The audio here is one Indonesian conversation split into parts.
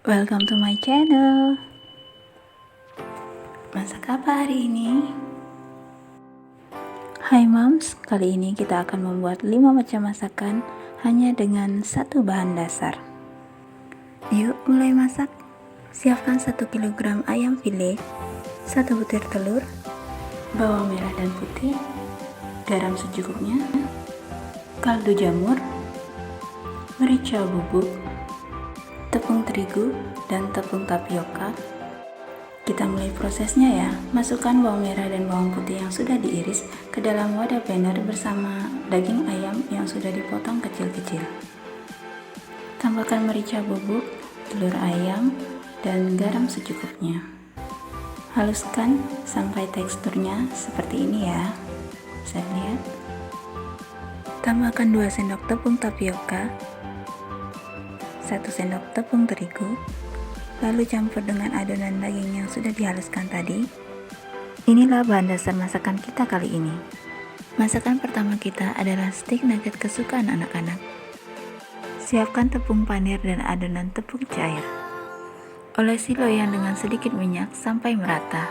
Welcome to my channel. Masak apa hari ini? Hai moms, kali ini kita akan membuat 5 macam masakan hanya dengan satu bahan dasar. Yuk mulai masak. Siapkan 1 kg ayam file, 1 butir telur, bawang merah dan putih, garam secukupnya, kaldu jamur, merica bubuk, tepung terigu, dan tepung tapioka. Kita mulai prosesnya ya. Masukkan bawang merah dan bawang putih yang sudah diiris ke dalam wadah blender bersama daging ayam yang sudah dipotong kecil-kecil. Tambahkan merica bubuk, telur ayam, dan garam secukupnya. Haluskan sampai teksturnya seperti ini ya. Bisa lihat. Tambahkan 2 sendok tepung tapioka, 1 sendok tepung terigu, lalu campur dengan adonan daging yang sudah dihaluskan tadi. Inilah bahan dasar masakan kita kali ini. Masakan pertama kita adalah steak nugget kesukaan anak-anak. Siapkan tepung panir dan adonan tepung cair. Olesi loyang dengan sedikit minyak sampai merata.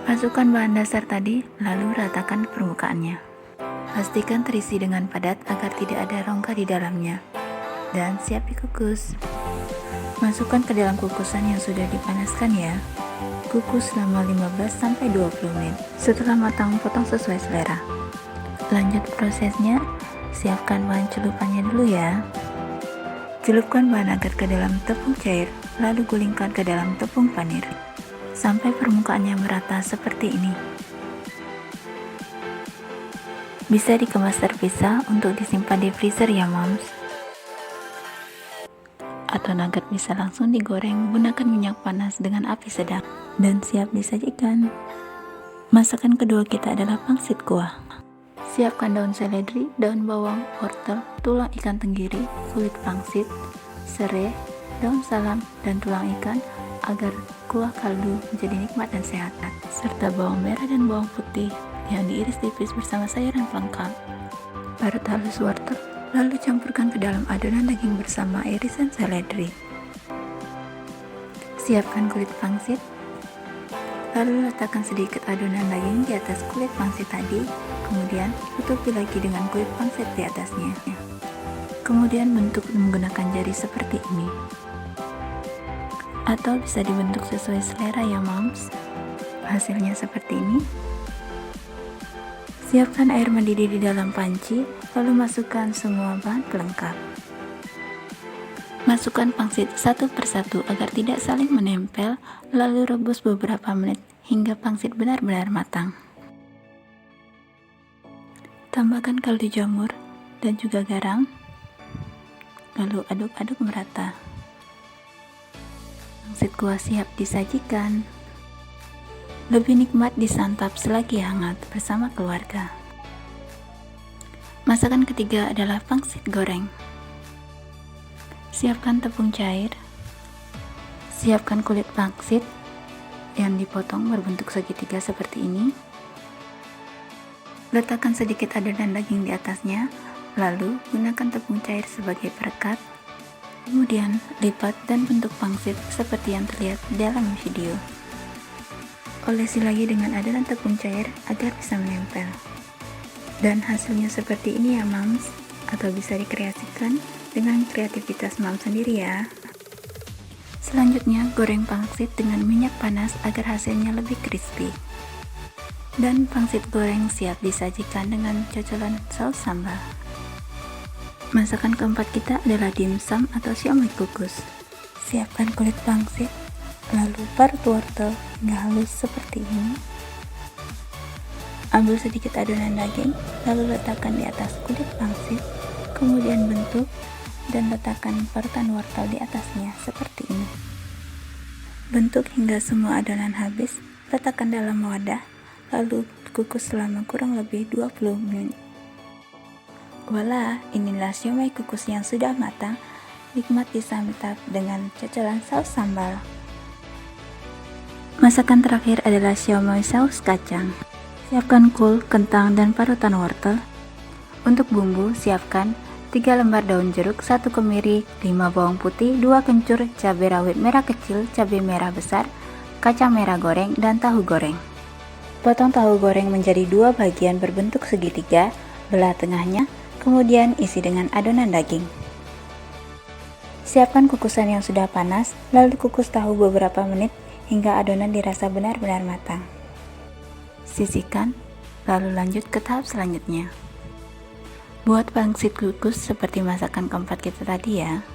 Masukkan bahan dasar tadi, lalu ratakan permukaannya. Pastikan terisi dengan padat agar tidak ada rongga di dalamnya. Dan siap dikukus. Masukkan ke dalam kukusan yang sudah dipanaskan ya. Kukus selama 15-20 menit. Setelah matang, potong sesuai selera. Lanjut prosesnya, siapkan bahan celupannya dulu ya. Celupkan bahan agar ke dalam tepung cair, lalu gulingkan ke dalam tepung panir sampai permukaannya merata seperti ini. Bisa dikemas terpisah untuk disimpan di freezer ya moms. Atau nugget bisa langsung digoreng menggunakan minyak panas dengan api sedang dan siap disajikan. Masakan kedua kita adalah pangsit kuah. Siapkan daun seledri, daun bawang, wortel, tulang ikan tenggiri, kulit pangsit, serai, daun salam, dan tulang ikan agar kuah kaldu menjadi nikmat dan sehat, serta bawang merah dan bawang putih yang diiris tipis bersama sayuran pelengkap. Parut halus wortel, lalu campurkan ke dalam adonan daging bersama irisan seledri. Siapkan kulit pangsit, lalu letakkan sedikit adonan daging di atas kulit pangsit tadi, kemudian tutupi lagi dengan kulit pangsit di atasnya. Kemudian bentuk menggunakan jari seperti ini. Atau bisa dibentuk sesuai selera ya moms. Hasilnya seperti ini. Siapkan air mendidih di dalam panci, lalu masukkan semua bahan pelengkap. Masukkan pangsit satu persatu agar tidak saling menempel, lalu rebus beberapa menit hingga pangsit benar-benar matang. Tambahkan kaldu jamur dan juga garam, lalu aduk-aduk merata. Pangsit kuah siap disajikan. Lebih nikmat disantap selagi hangat bersama keluarga. Masakan ketiga adalah pangsit goreng. Siapkan tepung cair. Siapkan kulit pangsit yang dipotong berbentuk segitiga seperti ini. Letakkan sedikit adonan daging di atasnya, lalu gunakan tepung cair sebagai perekat. Kemudian lipat dan bentuk pangsit seperti yang terlihat dalam video. Olesi lagi dengan adonan tepung cair agar bisa menempel. Dan hasilnya seperti ini ya moms, atau bisa dikreasikan dengan kreativitas moms sendiri ya. Selanjutnya goreng pangsit dengan minyak panas agar hasilnya lebih crispy. Dan pangsit goreng siap disajikan dengan cocolan saus sambal. Masakan keempat kita adalah dimsum atau siomay kukus. Siapkan kulit pangsit, lalu parut wortel hingga halus seperti ini. Ambil sedikit adonan daging, lalu letakkan di atas kulit pangsit, kemudian bentuk dan letakkan parutan wortel di atasnya seperti ini. Bentuk hingga semua adonan habis, letakkan dalam wadah, lalu kukus selama kurang lebih 20 menit. Voila, inilah siomay kukus yang sudah matang, nikmat disantap dengan cocolan saus sambal. Masakan terakhir adalah siomay saus kacang. Siapkan kol, kentang, dan parutan wortel. Untuk bumbu, siapkan 3 lembar daun jeruk, 1 kemiri, 5 bawang putih, 2 kencur, cabai rawit merah kecil, cabai merah besar, kacang merah goreng, dan tahu goreng. Potong tahu goreng menjadi 2 bagian berbentuk segitiga, belah tengahnya, kemudian isi dengan adonan daging. Siapkan kukusan yang sudah panas, lalu kukus tahu beberapa menit hingga adonan dirasa benar-benar matang. Sisihkan, lalu lanjut ke tahap selanjutnya. Buat pangsit kukus seperti masakan keempat kita tadi ya.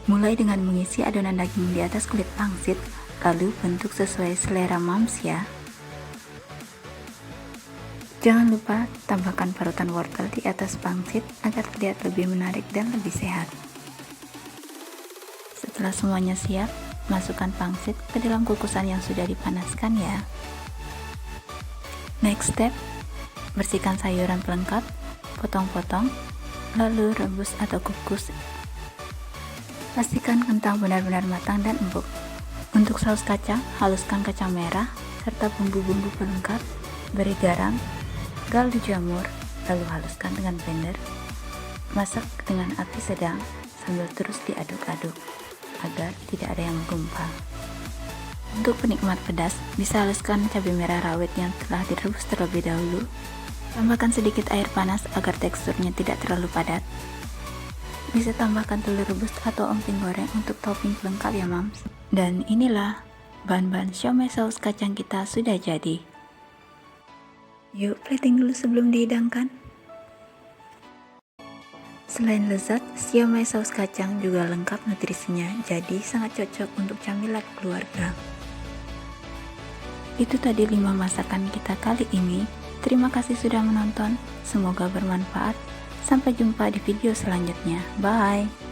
Mulai dengan mengisi adonan daging di atas kulit pangsit, lalu bentuk sesuai selera moms ya. Jangan lupa tambahkan parutan wortel di atas pangsit agar terlihat lebih menarik dan lebih sehat. Setelah semuanya siap, masukkan pangsit ke dalam kukusan yang sudah dipanaskan ya. Next step, bersihkan sayuran pelengkap, potong-potong, lalu rebus atau kukus. Pastikan kentang benar-benar matang dan empuk. Untuk saus kacang, haluskan kacang merah, serta bumbu-bumbu pelengkap, beri garam, kaldu jamur, lalu haluskan dengan blender. Masak dengan api sedang sambil terus diaduk-aduk, agar tidak ada yang menggumpal. Untuk penikmat pedas, bisa haluskan cabai merah rawit yang telah direbus terlebih dahulu. Tambahkan sedikit air panas agar teksturnya tidak terlalu padat. Bisa tambahkan telur rebus atau emping goreng untuk topping pelengkap ya mams. Dan inilah bahan-bahan siomay saus kacang kita sudah jadi. Yuk plating dulu sebelum dihidangkan. Selain lezat, siomay saus kacang juga lengkap nutrisinya, jadi sangat cocok untuk camilan keluarga. Itu tadi 5 masakan kita kali ini. Terima kasih sudah menonton, semoga bermanfaat. Sampai jumpa di video selanjutnya. Bye!